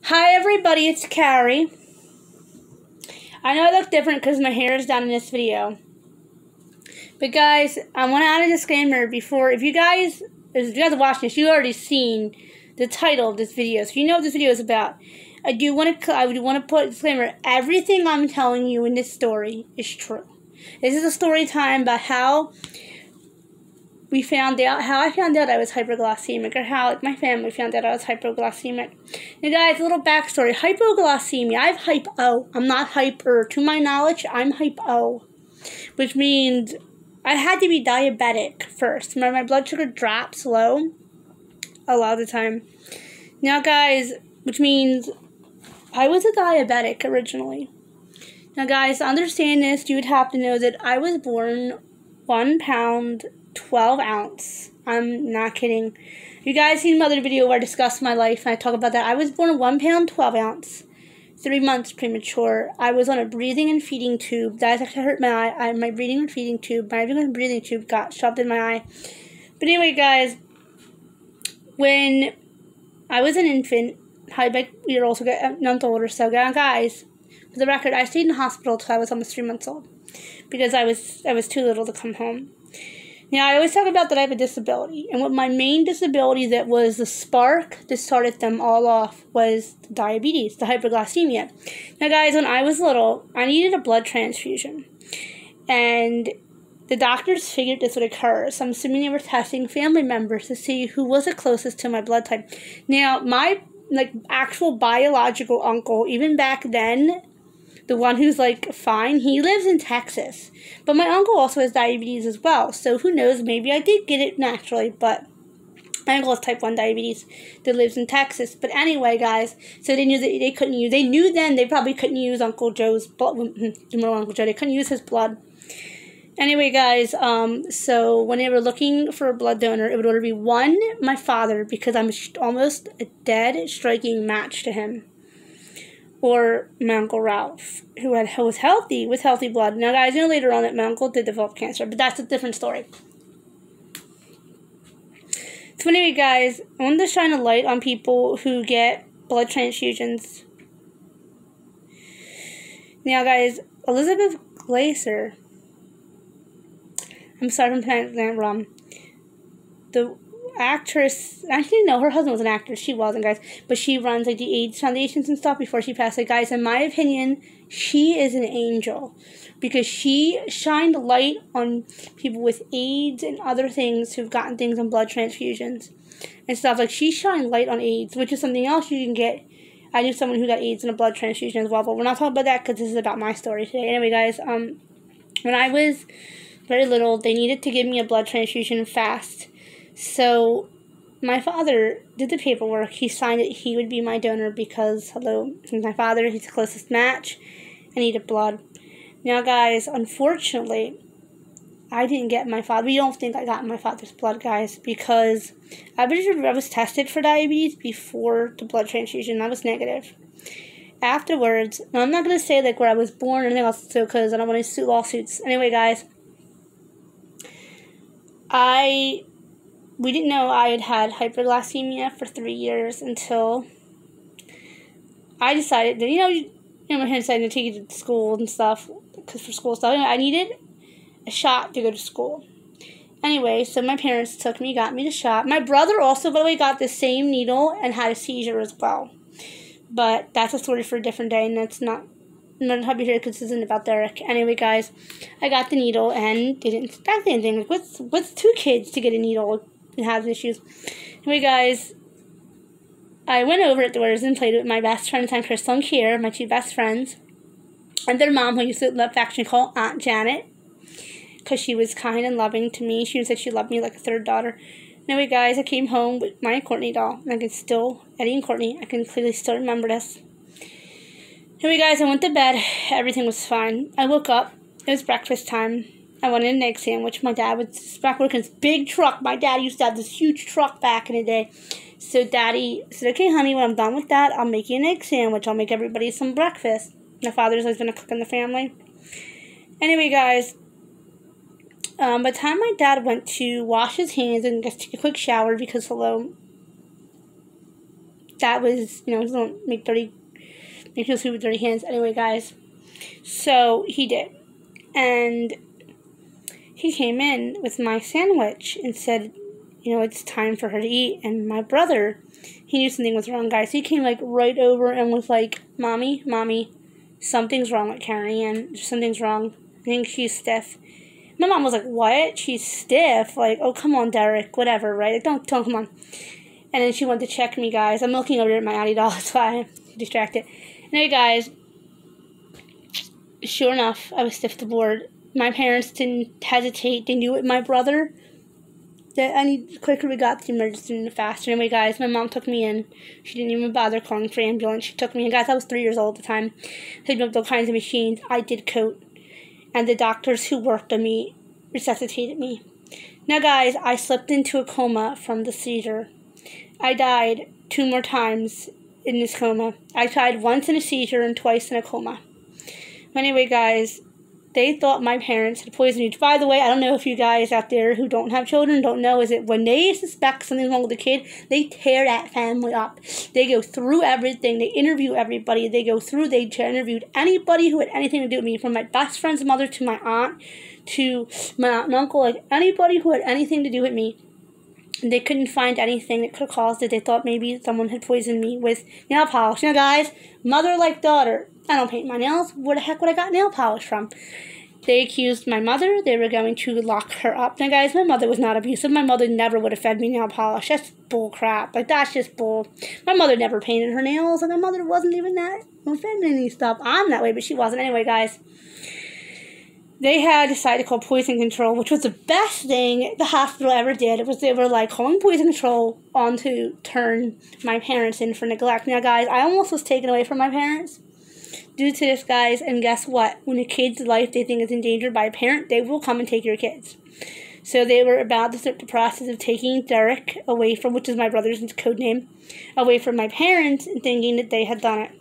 Hi everybody, it's Carrie. I know I look different because my hair is down in this video. But guys, I want to add a disclaimer before, if you guys are watching this, you've already seen the title of this video, so you know what this video is about. I would want to put a disclaimer, everything I'm telling you in this story is true. This is a story time about how I found out I was hypoglycemic, or how my family found out I was hypoglycemic. Now guys, a little backstory. Hypoglycemia, I have hypo. I'm not hyper. To my knowledge, I'm hypo. Which means I had to be diabetic first. My blood sugar drops low a lot of the time. Now guys, which means I was a diabetic originally. Now guys, to understand this, you would have to know that I was born 1 pound 12 ounce. I'm not kidding. You guys seen my other video where I discuss my life and I talk about that. I was born 1 pound 12 ounce, 3 months premature. I was on a breathing and feeding tube. That actually hurt my eye. My breathing and feeding tube got shoved in my eye. But anyway, guys, when I was an infant, you're also a month old or so. Guys, for the record, I stayed in the hospital until I was almost 3 months old because I was too little to come home. Now, I always talk about that I have a disability, and what my main disability that was the spark that started them all off was diabetes, the hyperglycemia. Now, guys, when I was little, I needed a blood transfusion, and the doctors figured this would occur, so I'm assuming they were testing family members to see who was the closest to my blood type. Now, my actual biological uncle, even back then, the one who's fine, he lives in Texas. But my uncle also has diabetes as well. So who knows, maybe I did get it naturally, but my uncle has type 1 diabetes that lives in Texas. But anyway, guys, so they knew that they knew then they probably couldn't use Uncle Joe's blood. Uncle Joe, they couldn't use his blood. Anyway, guys, so when they were looking for a blood donor, it would either be one, my father, because I'm almost a dead striking match to him, or my Uncle Ralph, who was healthy, with healthy blood. Now, guys, you know later on that my uncle did develop cancer, but that's a different story. So anyway, guys, I wanted to shine a light on people who get blood transfusions. Now, guys, Elizabeth Glaser, I'm sorry if I'm pronouncing that wrong, the actress, actually no, her husband was an actor, she wasn't, guys, but she runs the AIDS foundations and stuff before she passed away. Guys, in my opinion, she is an angel, because she shined light on people with AIDS and other things who've gotten things on blood transfusions and stuff. She shined light on AIDS, which is something else you can get. I knew someone who got AIDS in a blood transfusion as well, but we're not talking about that because this is about my story today. Anyway, guys, when I was very little, they needed to give me a blood transfusion fast. So my father did the paperwork. He signed it. He would be my donor because, hello, he's my father. He's the closest match. I needed blood. Now, guys, unfortunately, I didn't get my father. We don't think I got my father's blood, guys, because I was tested for diabetes before the blood transfusion. I was negative. Afterwards, now I'm not going to say where I was born or anything else, so because I don't want to sue lawsuits. Anyway, guys, we didn't know I had hyperglycemia for 3 years until I decided that, my parents decided to take you to school and stuff, because for school stuff, I needed a shot to go to school. Anyway, so my parents got me the shot. My brother also, by the way, got the same needle and had a seizure as well. But that's a story for a different day, and that's not, I'm not happy here because this isn't about Derek. Anyway, guys, I got the needle, and they didn't expect anything. What's 2 kids to get a needle and have issues? Anyway, guys, I went over at doors and played with my best friend at the time, Crystal and Kiera, my 2 best friends, and their mom, who used to affectionately call Aunt Janet, because she was kind and loving to me. She said she loved me like a third daughter. Anyway, guys, I came home with my Courtney doll, and Eddie and Courtney, I can clearly still remember this. Anyway, guys, I went to bed. Everything was fine. I woke up. It was breakfast time. I wanted an egg sandwich. My dad was back working his big truck. My dad used to have this huge truck back in the day. So Daddy said, okay, honey, when I'm done with that, I'll make you an egg sandwich. I'll make everybody some breakfast. My father's always been a cook in the family. Anyway, guys, by the time my dad went to wash his hands and just take a quick shower, because, hello, that was, don't make people sleep with dirty hands. Anyway, guys, so he did. And he came in with my sandwich and said, it's time for her to eat. And my brother, he knew something was wrong, guys. He came, right over and was like, Mommy, something's wrong with Carrie Ann. Something's wrong. I think she's stiff. My mom was like, what? She's stiff? Oh, come on, Derek. Whatever, right? Don't, come on. And then she went to check me, guys. I'm looking over at my Addie doll. That's why I'm distracted. Anyway, guys, sure enough, I was stiff to board. My parents didn't hesitate. They knew it. My brother, the quicker we got to the emergency room, the faster. Anyway, guys, my mom took me in. She didn't even bother calling for ambulance. She took me in. Guys, I was 3 years old at the time. They built all kinds of machines. I did coat. And the doctors who worked on me resuscitated me. Now, guys, I slipped into a coma from the seizure. I died 2 more times in this coma. I died once in a seizure and twice in a coma. Anyway, guys, they thought my parents had poisoned me. By the way, I don't know if you guys out there who don't have children don't know, is it when they suspect something's wrong with the kid, they tear that family up. They go through everything. They interview everybody. They interviewed anybody who had anything to do with me, from my best friend's mother to my aunt to my aunt and uncle, anybody who had anything to do with me. They couldn't find anything that could have caused it. They thought maybe someone had poisoned me with nail polish. Now, guys, mother like daughter. I don't paint my nails. Where the heck would I got nail polish from? They accused my mother. They were going to lock her up. Now, guys, my mother was not abusive. My mother never would have fed me nail polish. That's bull crap. That's just bull. My mother never painted her nails, and my mother wasn't even that feminine stuff. I'm that way, but she wasn't. Anyway, guys, they had decided to call poison control, which was the best thing the hospital ever did. They were calling poison control on to turn my parents in for neglect. Now, guys, I almost was taken away from my parents due to this, guys, and guess what? When a kid's life they think is endangered by a parent, they will come and take your kids. So they were about to start the process of taking Derek away from, which is my brother's code name, away from my parents, and thinking that they had done it.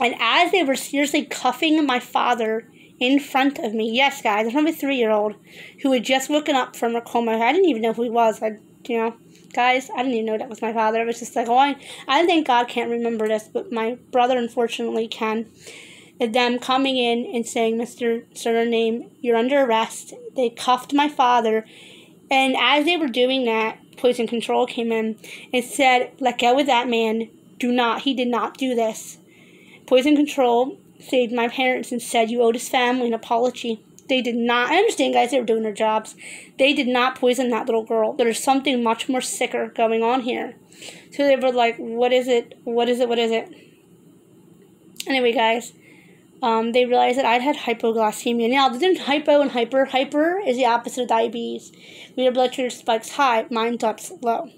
And as they were seriously cuffing my father in front of me, yes, guys, from a 3-year-old who had just woken up from a coma. I didn't even know who he was. Guys, I didn't even know that was my father. It was just I think God can't remember this, but my brother unfortunately can. And them coming in and saying, Mr. Surname, you're under arrest. They cuffed my father. And as they were doing that, poison control came in and said, let go of that man. He did not do this. Poison control saved my parents and said, you owe this family an apology. They did not. I understand, guys, they were doing their jobs. They did not poison that little girl. There's something much more sicker going on here. So they were like, what is it? What is it? Anyway, guys, they realized that I'd had hypoglycemia. Now, the difference hypo and hyper. Hyper is the opposite of diabetes. When your blood sugar spikes high, mine drops low.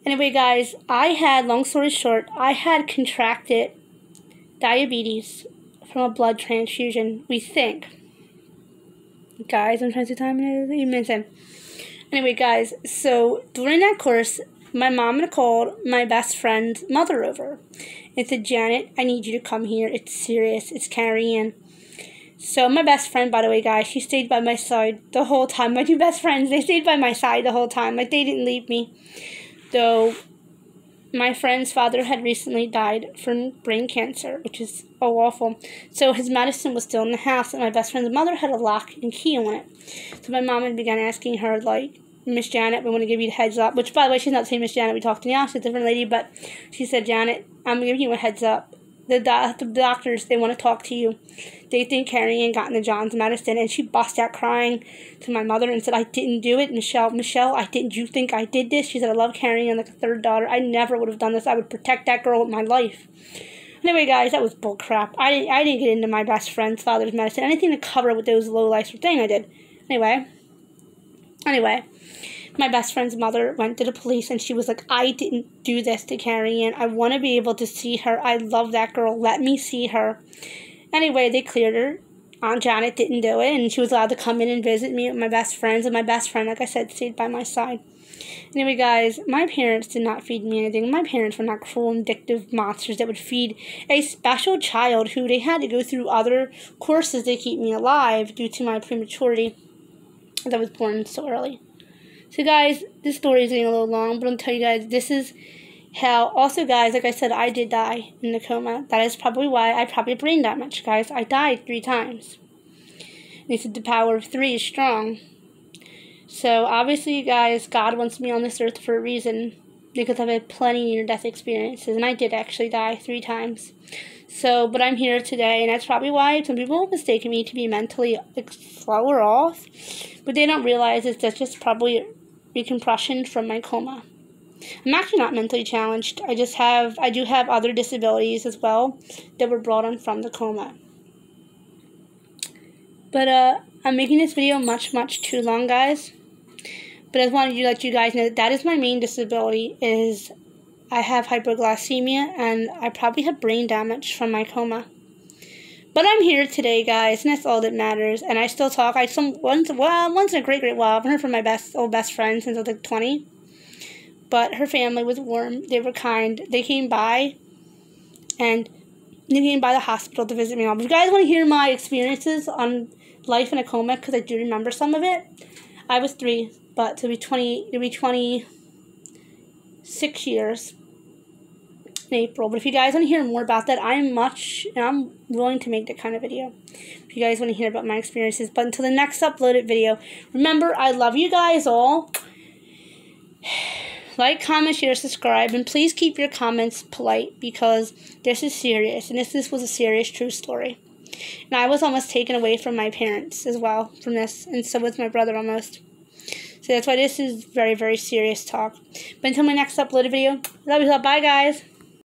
Anyway, guys, long story short, I had contracted diabetes from a blood transfusion, we think. Guys, I'm trying to time it. Anyway, guys, so during that course, my mom had called my best friend's mother over and said, Janet, I need you to come here. It's serious. It's Carrie Ann. So my best friend, by the way, guys, she stayed by my side the whole time. My 2 best friends, they stayed by my side the whole time. They didn't leave me. Though my friend's father had recently died from brain cancer, which is awful. So his medicine was still in the house, and my best friend's mother had a lock and key on it. So my mom had begun asking her, Miss Janet, we want to give you the heads up. Which, by the way, she's not the same Miss Janet we talked to now. She's a different lady, but she said, Janet, I'm giving you a heads up. The doctors, they want to talk to you. They think Carrie Ann got into John's medicine, and she bust out crying to my mother and said, I didn't do it. Michelle, you think I did this? She said, I love Carrie Ann like a third daughter. I never would have done this. I would protect that girl with my life. Anyway, guys, that was bull crap. I didn't get into my best friend's father's medicine. Anything to cover with those low life thing I did. Anyway, my best friend's mother went to the police, and she was like, I didn't do this to Carrie Ann. I want to be able to see her. I love that girl. Let me see her. Anyway, they cleared her. Aunt Janet didn't do it, and she was allowed to come in and visit me with my best friends, and my best friend, like I said, stayed by my side. Anyway, guys, my parents did not feed me anything. My parents were not cruel, vindictive monsters that would feed a special child who they had to go through other courses to keep me alive due to my prematurity that was born so early. So, guys, this story is getting a little long, but I'll tell you guys, this is How, also, guys, like I said, I did die in the coma. That is probably why I probably brain damage, guys. I died 3 times. They said the power of 3 is strong. So, obviously, you guys, God wants me on this earth for a reason, because I've had plenty near-death experiences, and I did actually die 3 times. So, but I'm here today, and that's probably why some people mistake me to be mentally slow or off, but they don't realize that's just probably recompression from my coma. I'm actually not mentally challenged. I do have other disabilities as well that were brought on from the coma. But I'm making this video much too long, guys. But I just wanted to let you guys know that is my main disability, is I have hypoglycemia, and I probably have brain damage from my coma. But I'm here today, guys, and that's all that matters. And I still talk. Once in a great while. I've heard from my old best friend since I was like 20. But her family was warm. They were kind. They came by, and they came by the hospital to visit me. If you guys want to hear my experiences on life in a coma, because I do remember some of it, I was 3, but it'll be 26 years in April. But if you guys want to hear more about that, I'm willing to make that kind of video. If you guys want to hear about my experiences. But until the next uploaded video, remember, I love you guys all. Like, comment, share, subscribe, and please keep your comments polite, because this is serious, and this was a serious true story. And I was almost taken away from my parents as well from this, and so was my brother almost. So that's why this is very serious talk. But until my next uploaded video, love you all. Bye, guys.